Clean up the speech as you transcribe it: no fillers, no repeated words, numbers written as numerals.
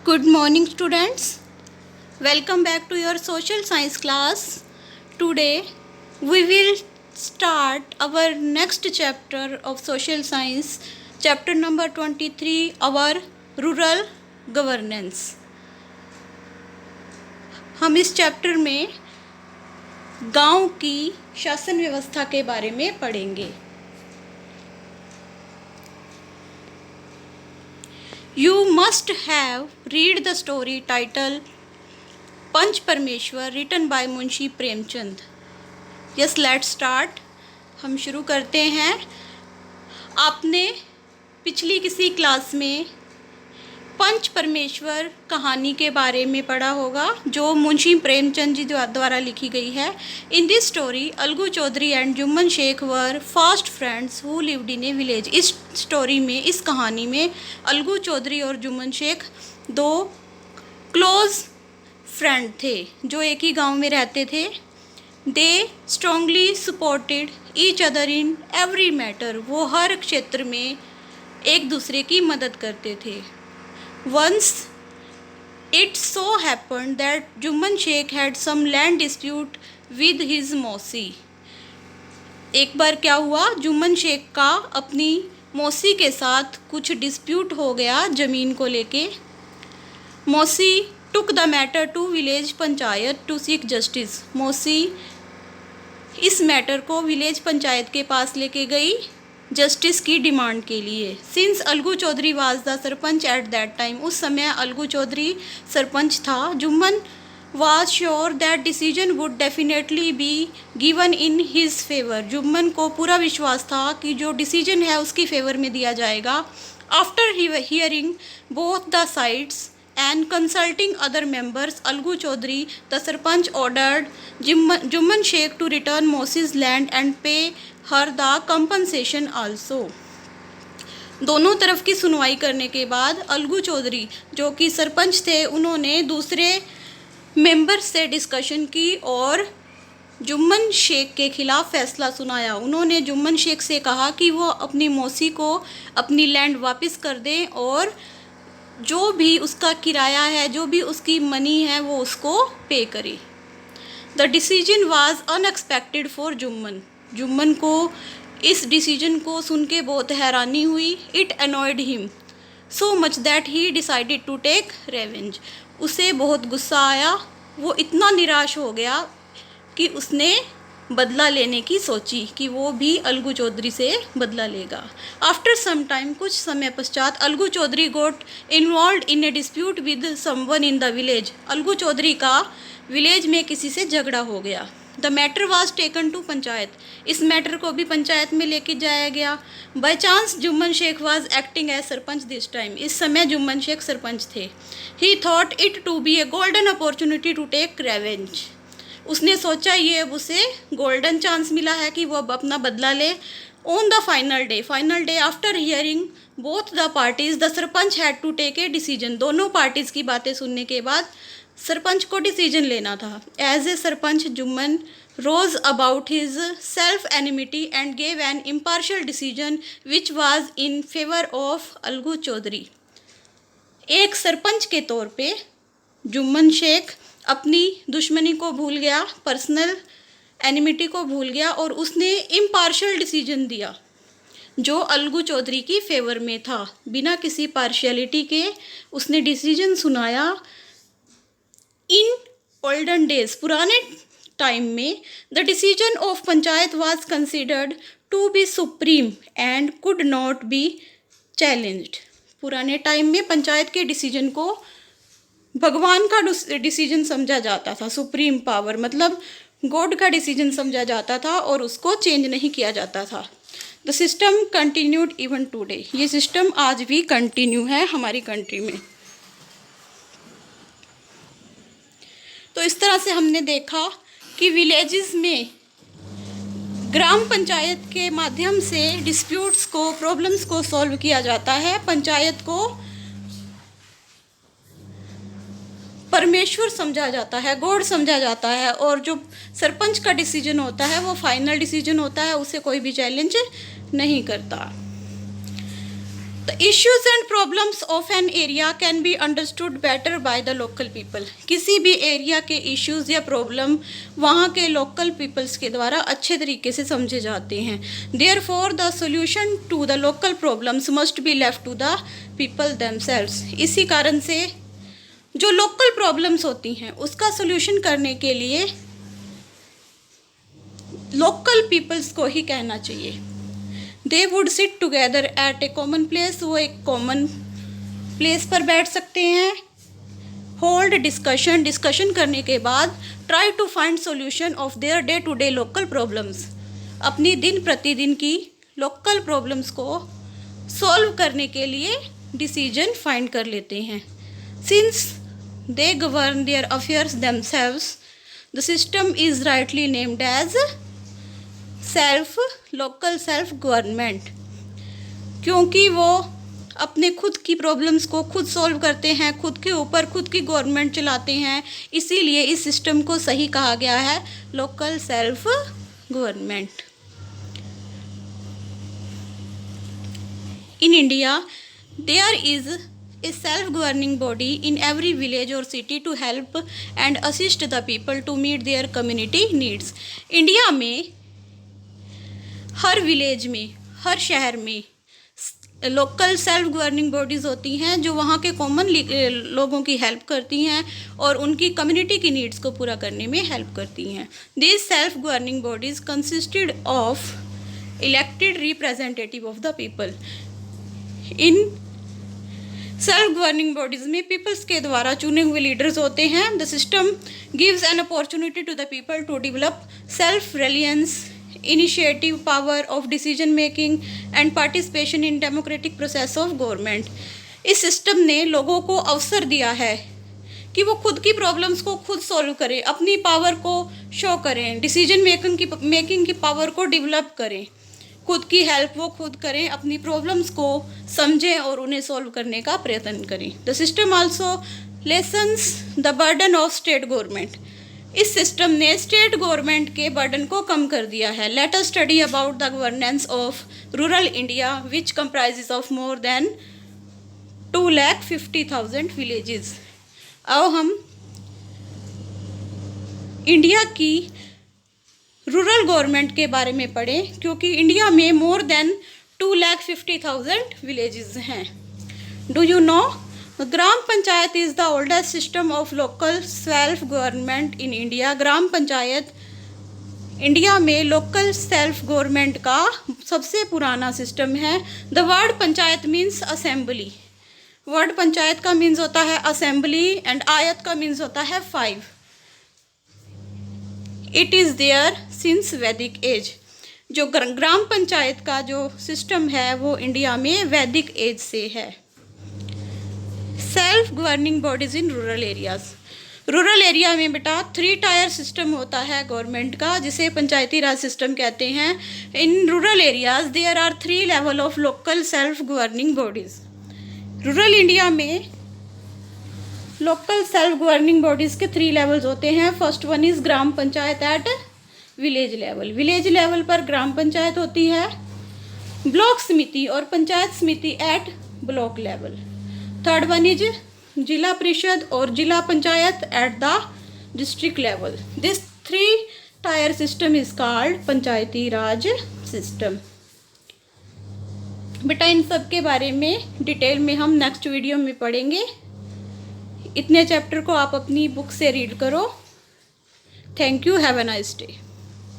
Good morning, students. Welcome back to your social science class. Today, we will start our next chapter of social science, chapter number 23, our rural governance. हम इस chapter में गांव की शासन व्यवस्था के बारे में पढ़ेंगे. You must have read the story titled पंच परमेश्वर written by Munshi Premchand. Yes, let's start. हम शुरू करते हैं. आपने पिछली किसी क्लास में पंच परमेश्वर कहानी के बारे में पढ़ा होगा जो मुंशी प्रेमचंद जी द्वारा लिखी गई है. In this story Algu Chaudhary and Jumman Sheikh were fast friends who lived in a village. इस स्टोरी में, इस कहानी में अलगू चौधरी और जुम्मन शेख दो क्लोज फ्रेंड थे जो एक ही गांव में रहते थे. They strongly supported each other in every matter. वो हर क्षेत्र में एक दूसरे की मदद करते थे. Once it so happened that Juman Sheikh had some land dispute with his मौसी. एक बार क्या हुआ, जुम्मन शेख का अपनी मौसी के साथ कुछ डिस्प्यूट हो गया ज़मीन को लेके. मौसी took the matter to village panchayat to seek justice. मौसी इस मैटर को विलेज पंचायत के पास लेके गई जस्टिस की डिमांड के लिए. Since Algu Chaudhary was the sarpanch at that time. उस समय अलगू चौधरी सरपंच था. Jumman was sure that decision would definitely be given in his favour. Jumman को पूरा विश्वास था कि जो डिसीजन है उसकी फेवर में दिया जाएगा. After hearing both the sides and consulting other members, Algu Chaudhary, the Sarpanch, ordered Juman Sheikh to return Mosi's land and pay her the compensation also. दोनों तरफ की सुनवाई करने के बाद अलगू चौधरी जो कि सरपंच थे, उन्होंने दूसरे मेंबर से डिस्कशन की और जुम्मन शेख के खिलाफ फैसला सुनाया. उन्होंने जुम्मन शेख से कहा कि वो अपनी मौसी को अपनी लैंड वापस कर दें और जो भी उसका किराया है, जो भी उसकी मनी है, वो उसको पे करे. The decision was unexpected for Jumman. Jumman को इस डिसीजन को सुन के बहुत हैरानी हुई. It annoyed him so much that he decided to take revenge. उसे बहुत गुस्सा आया. वो इतना निराश हो गया कि उसने बदला लेने की सोची कि वो भी अलगू चौधरी से बदला लेगा. आफ्टर सम टाइम, कुछ समय पश्चात, Algu Chaudhary got involve in a dispute with someone in the village. Algu Chaudhary का विलेज में किसी से झगड़ा हो गया. The matter was taken to panchayat. इस मैटर को भी पंचायत में लेके जाया गया. By chance Jumman Sheikh was acting as sarpanch this time. इस समय जुम्मन शेख सरपंच थे. He thought it to be a golden opportunity to take revenge. उसने सोचा ये अब उसे गोल्डन चांस मिला है कि वो अब अपना बदला ले. On the final day after hearing both the parties, the sarpanch had to take a decision. दोनों पार्टीज़ की बातें सुनने के बाद सरपंच को डिसीजन लेना था. As a sarpanch, Jumman rose about his self enmity and gave an impartial decision which was in favour of Algu Chaudhary. एक सरपंच के तौर पे जुम्मन शेख अपनी दुश्मनी को भूल गया, पर्सनल एनिमिटी को भूल गया और उसने इम्पार्शियल डिसीजन दिया जो अलगू चौधरी की फेवर में था. बिना किसी पार्शियलिटी के उसने डिसीजन सुनाया. इन ओल्डन डेज, पुराने टाइम में, the decision of panchayat was considered to be supreme and could not be challenged. पुराने टाइम में पंचायत के डिसीजन को भगवान का डिसीजन समझा जाता था. सुप्रीम पावर मतलब गॉड का डिसीजन समझा जाता था और उसको चेंज नहीं किया जाता था. The system continued even today. ये सिस्टम आज भी कंटिन्यू है हमारी कंट्री में. तो इस तरह से हमने देखा कि विलेजेस में ग्राम पंचायत के माध्यम से डिस्प्यूट्स को, प्रॉब्लम्स को सॉल्व किया जाता है. पंचायत को परमेश्वर समझा जाता है, गॉड समझा जाता है और जो सरपंच का डिसीजन होता है वो फाइनल डिसीजन होता है, उसे कोई भी चैलेंज नहीं करता. The issues and problems of an area can be understood better by the local people. किसी भी एरिया के इश्यूज या प्रॉब्लम वहाँ के लोकल पीपल्स के द्वारा अच्छे तरीके से समझे जाते हैं. Therefore, the solution to the local problems must be left to the people themselves. इसी कारण से जो लोकल प्रॉब्लम्स होती हैं उसका सोल्यूशन करने के लिए लोकल पीपल्स को ही कहना चाहिए. They would sit together at A common place. वो एक कॉमन प्लेस पर बैठ सकते हैं. होल्ड डिस्कशन करने के बाद try to find solution of their day to day local problems. अपनी दिन प्रतिदिन की लोकल प्रॉब्लम्स को सॉल्व करने के लिए डिसीजन फाइंड कर लेते हैं. Since they govern their affairs themselves, the system is rightly named as local self government. क्योंकि वो अपने खुद की प्रॉब्लम्स को खुद सॉल्व करते हैं, खुद के ऊपर खुद की गवर्नमेंट चलाते हैं, इसीलिए इस सिस्टम को सही कहा गया है local self government. In India there is a self governing body in every village और city to help and assist the people to meet their community needs. India में हर विलेज में, हर शहर में लोकल सेल्फ गवर्निंग बॉडीज़ होती हैं जो वहाँ के कॉमन लोगों की हेल्प करती हैं और उनकी कम्युनिटी की नीड्स को पूरा करने में हेल्प करती हैं. These self governing bodies consisted of elected representative of the people. इन सेल्फ गवर्निंग बॉडीज़ में पीपल्स के द्वारा चुने हुए लीडर्स होते हैं. The system gives an opportunity to the people to develop self reliance, initiative power of decision making and participation in democratic process of government. इस system ने लोगों को अवसर दिया है कि वो खुद की प्रॉब्लम्स को खुद सॉल्व करें, अपनी पावर को शो करें, डिसीजन मेकिंग की पावर को डेवलप करें, खुद की हेल्प वो खुद करें, अपनी प्रॉब्लम्स को समझें और उन्हें सॉल्व करने का प्रयत्न करें. The system also lessons the burden of state government. इस सिस्टम ने स्टेट गवर्नमेंट के बर्डन को कम कर दिया है. Let us study about the governance of rural India which comprises of more than 2,50,000 villages. अब हम इंडिया की रूरल गवर्नमेंट के बारे में पढ़ें क्योंकि इंडिया में मोर देन 2,50,000 विलेजेस हैं. Do you know gram panchayat is the oldest system of local self government in India. Gram panchayat India में लोकल सेल्फ गवर्नमेंट का सबसे पुराना सिस्टम है. The word panchayat means assembly. Word panchayat का मीन्स होता है असेंबली एंड आयत का मीन्स होता है 5. इट इज़ देयर सिंस वैदिक एज. जो ग्राम पंचायत का जो सिस्टम है वो इंडिया में वैदिक एज से है. Self governing bodies in rural areas. Rural area में बेटा 3 टायर सिस्टम होता है गवर्नमेंट का जिसे पंचायती राज सिस्टम कहते हैं. In rural areas there are 3 level of local self governing bodies. Rural India में लोकल सेल्फ गवर्निंग बॉडीज़ के 3 लेवल्स होते हैं. First one is Gram Panchayat at village level. Village level पर ग्राम पंचायत होती है. ब्लॉक समिति और Panchayat Samiti at block level. Third one is Zila Parishad और Zila Panchayat at the district level. This 3 tier system is called Panchayati Raj system. बेटा इन सब के बारे में डिटेल में हम नेक्स्ट वीडियो में पढ़ेंगे. इतने चैप्टर को आप अपनी बुक से रीड करो. Thank you. Have a nice day.